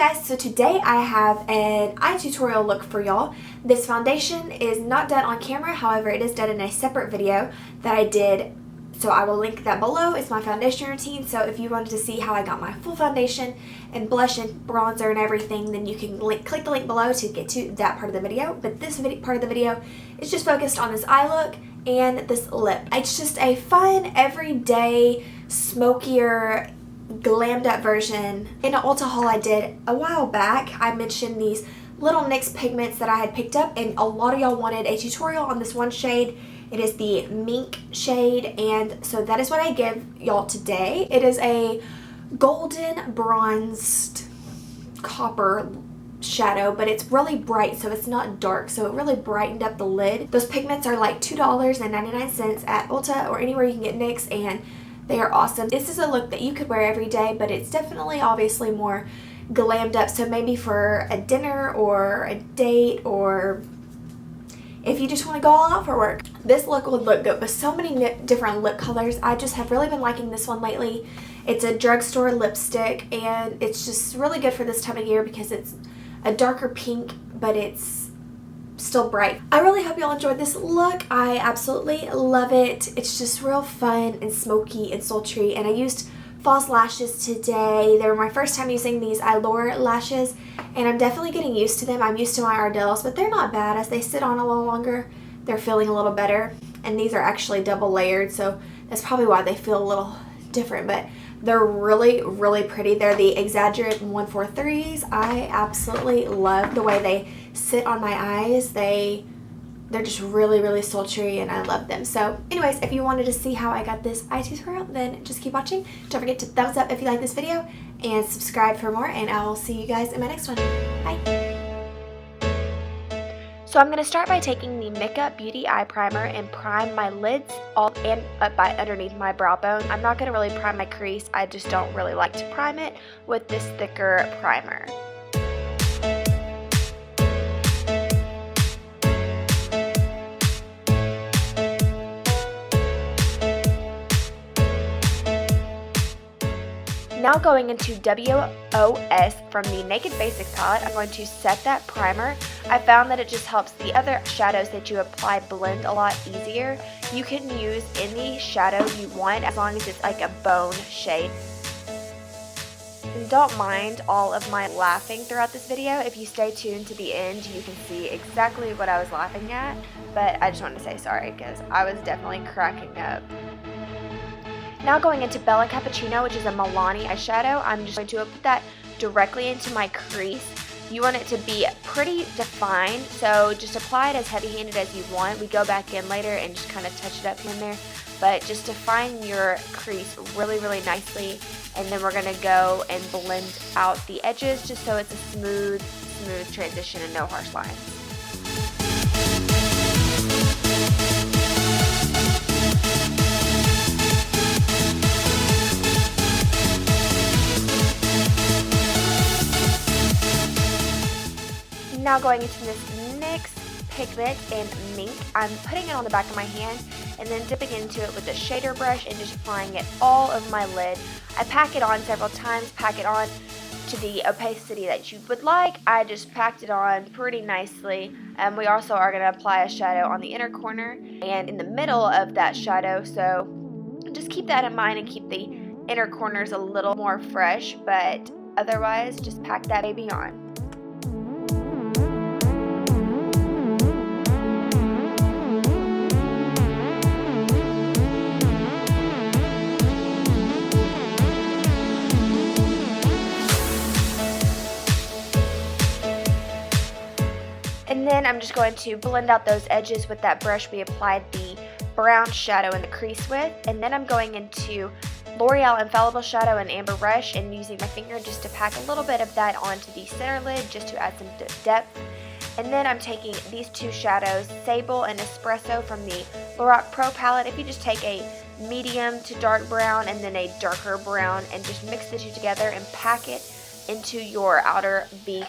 guys, so today I have an eye tutorial look for y'all. This foundation is not done on camera, however it is done in a separate video that I did, so I will link that below. It's my foundation routine, so if you wanted to see how I got my full foundation and blush and bronzer and everything, then you can click the link below to get to that part of the video. But this part of the video is just focused on this eye look and this lip. It's just a fun, everyday, smokier, glammed up version. In an Ulta haul I did a while back, I mentioned these little NYX pigments that I had picked up, and a lot of y'all wanted a tutorial on this one shade. It is the Mink shade, and so that is what I give y'all today. It is a golden bronzed copper shadow, but it's really bright, so it's not dark, so it really brightened up the lid. Those pigments are like $2.99 at Ulta or anywhere you can get NYX, and they are awesome. This is a look that you could wear every day, but it's definitely obviously more glammed up, so maybe for a dinner or a date, or if you just want to go all out for work. This look would look good with so many different lip colors. I just have really been liking this one lately. It's a drugstore lipstick, and it's just really good for this time of year because it's a darker pink, but it's still bright. I really hope y'all enjoyed this look. I absolutely love it. It's just real fun and smoky and sultry, and I used false lashes today. They were my first time using these Eyelur lashes, and I'm definitely getting used to them. I'm used to my Ardell's, but they're not bad. As they sit on a little longer, they're feeling a little better, and these are actually double layered, so that's probably why they feel a little different, but they're really, really pretty. They're the Exaggerate 143s. I absolutely love the way they sit on my eyes. They're just really, really sultry, and I love them. So anyways, if you wanted to see how I got this eye tutorial, then just keep watching. Don't forget to thumbs up if you like this video, and subscribe for more, and I will see you guys in my next one. Bye! So I'm going to start by taking the Mica Beauty Eye Primer and prime my lids all and up by underneath my brow bone. I'm not going to really prime my crease. I just don't really like to prime it with this thicker primer. Now going into W.O.S from the Naked Basics palette, I'm going to set that primer. I found that it just helps the other shadows that you apply blend a lot easier. You can use any shadow you want as long as it's like a bone shade. And don't mind all of my laughing throughout this video. If you stay tuned to the end, you can see exactly what I was laughing at. But I just wanted to say sorry because I was definitely cracking up. Now going into Bella Cappuccino, which is a Milani eyeshadow, I'm just going to put that directly into my crease. You want it to be pretty defined, so just apply it as heavy-handed as you want. We go back in later and just kind of touch it up here and there, but just define your crease really, really nicely, and then we're going to go and blend out the edges just so it's a smooth transition and no harsh lines. Now going into this NYX Pigment in Mink, I'm putting it on the back of my hand and then dipping into it with a shader brush and just applying it all over my lid. I pack it on several times, pack it on to the opacity that you would like. I just packed it on pretty nicely. We also are going to apply a shadow on the inner corner and in the middle of that shadow, so just keep that in mind and keep the inner corners a little more fresh, but otherwise just pack that baby on. And then I'm just going to blend out those edges with that brush we applied the brown shadow in the crease with. And then I'm going into L'Oreal Infallible Shadow in Amber Rush and using my finger just to pack a little bit of that onto the center lid just to add some depth. And then I'm taking these two shadows, Sable and Espresso from the LORAC Pro palette. If you just take a medium to dark brown and then a darker brown and just mix the two together and pack it into your outer V.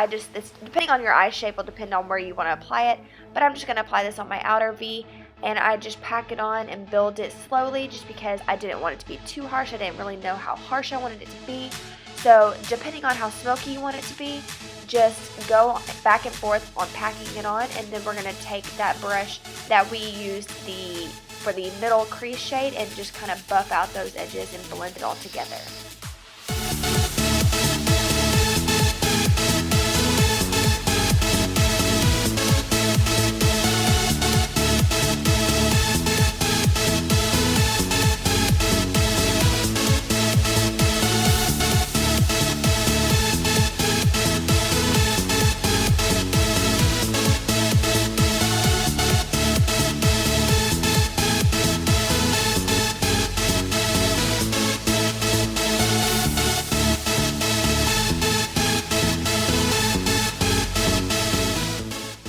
This, depending on your eye shape, will depend on where you want to apply it, but I'm just going to apply this on my outer V, and I just pack it on and build it slowly just because I didn't want it to be too harsh. I didn't really know how harsh I wanted it to be, So depending on how smoky you want it to be, just go back and forth on packing it on, and then we're going to take that brush that we used for the middle crease shade and just kind of buff out those edges and blend it all together.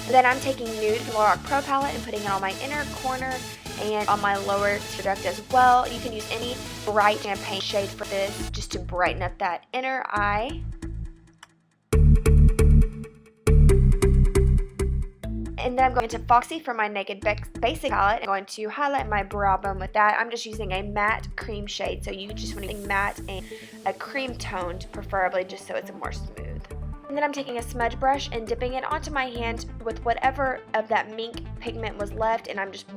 Then I'm taking Nude LORAC Pro Palette and putting it on my inner corner and on my lower tear duct as well. You can use any bright champagne shade for this, just to brighten up that inner eye. And then I'm going to Foxy for my Naked Basic palette. I'm going to highlight my brow bone with that. I'm just using a matte cream shade, so you just want to matte and a cream toned, preferably, just so it's more smooth. And then I'm taking a smudge brush and dipping it onto my hand with whatever of that Mink pigment was left, and I'm just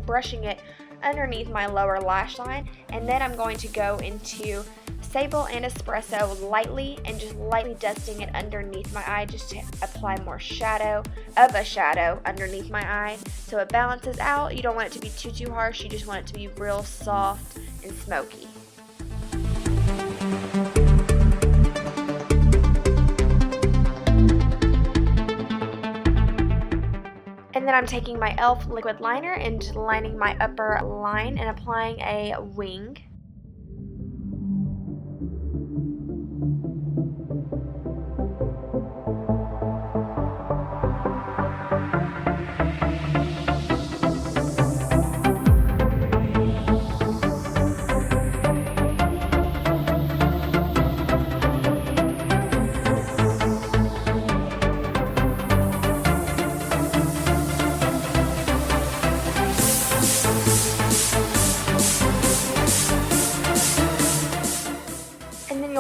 brushing it underneath my lower lash line. And then I'm going to go into Sable and Espresso lightly and just lightly dusting it underneath my eye, just to apply more shadow underneath my eye so it balances out. You don't want it to be too harsh, you just want it to be real soft and smoky. And then I'm taking my e.l.f. liquid liner and lining my upper line and applying a wing.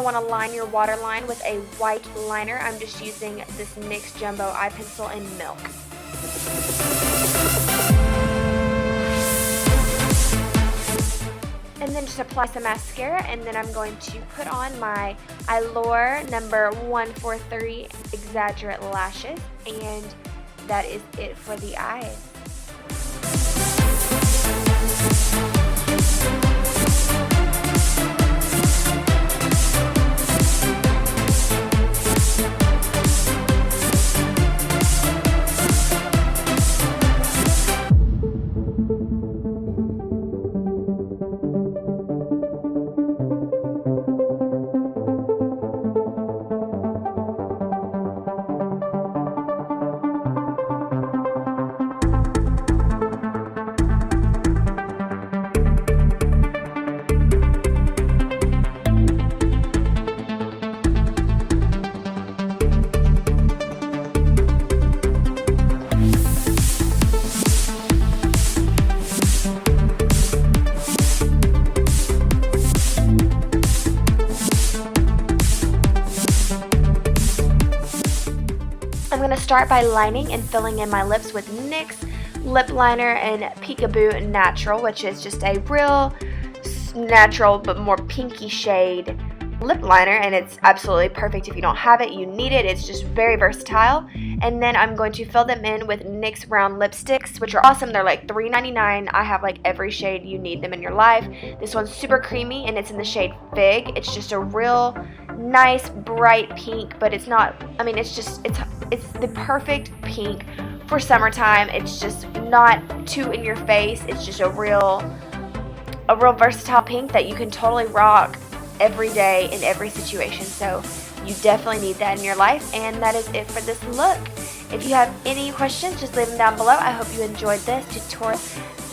Want to line your waterline with a white liner. I'm just using this NYX Jumbo Eye Pencil in Milk. And then just apply some mascara, and then I'm going to put on my Eyelur number 143 Exaggerate lashes, and that is it for the eyes. I'm going to start by lining and filling in my lips with NYX Lip Liner and Peekaboo Natural, which is just a real natural but more pinky shade lip liner, and it's absolutely perfect. If you don't have it, you need it. It's just very versatile. And then I'm going to fill them in with NYX Round Lipsticks, which are awesome. They're like $3.99. I have like every shade you need them in your life. This one's super creamy, and it's in the shade Fig. It's just a real nice bright pink, but it's not, I mean, it's the perfect pink for summertime. It's just not too in your face. It's just a real versatile pink that you can totally rock every day in every situation. So you definitely need that in your life. And that is it for this look. If you have any questions, just leave them down below. I hope you enjoyed this tutorial.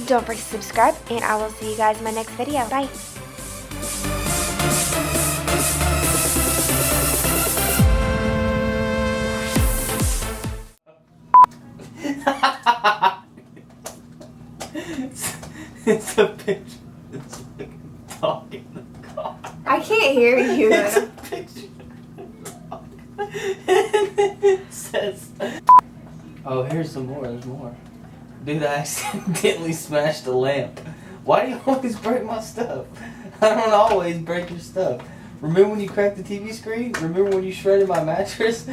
Don't forget to subscribe, and I will see you guys in my next video. Bye. It's a picture. It's like a dog in the car. I can't hear you. It's a picture. Oh, here's some more. There's more. Dude, I accidentally smashed the lamp. Why do you always break my stuff? I don't always break your stuff. Remember when you cracked the TV screen? Remember when you shredded my mattress?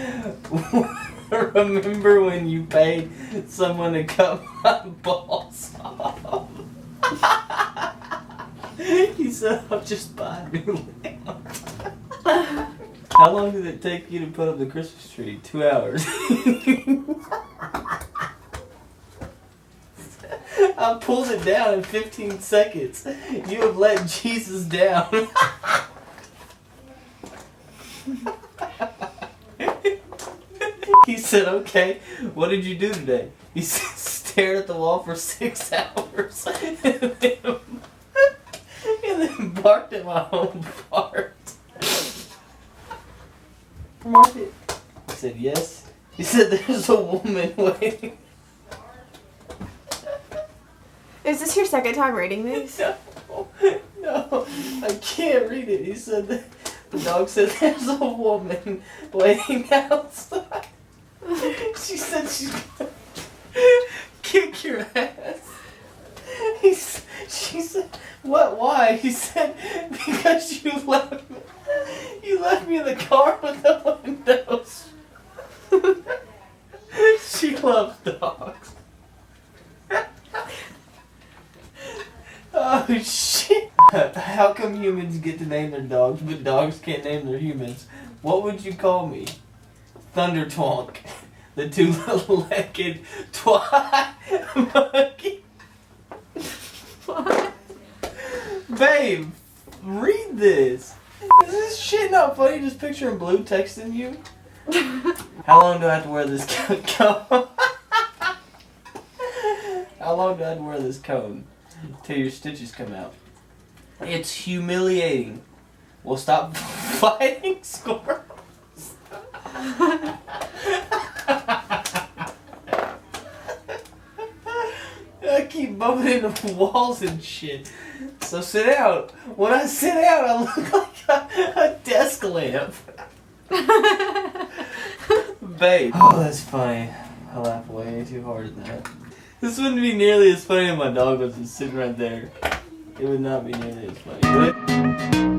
Remember when you paid someone to cut my balls off? He said, I'll just buy a new lamp. How long did it take you to put up the Christmas tree? 2 hours. I pulled it down in 15 seconds. You have let Jesus down. He said, okay, what did you do today? He stared at the wall for 6 hours. And then barked at my own fart. Mark it. I said, yes. He said, there's a woman waiting. Is this your second time reading these? No, I can't read it. He said that the dog said there's a woman waiting outside. She said she's gonna kick your ass. She said, what, why? He said, because you left me in the car with the windows. She loves dogs. Oh shit. How come humans get to name their dogs, but dogs can't name their humans? What would you call me? Thunder Twonk. The two-legged twat monkey. What? Babe, read this. Is this shit not funny? Just picturing Blue texting you. How long do I have to wear this cone? How long do I have to wear this cone? Till your stitches come out. It's humiliating. Well, stop fighting squirrels. I keep bumping into walls and shit. So sit down. When I sit down, I look like a desk lamp. Babe. Oh, that's funny. I laugh way too hard at that. This wouldn't be nearly as funny if my dog was just sitting right there. It would not be nearly as funny.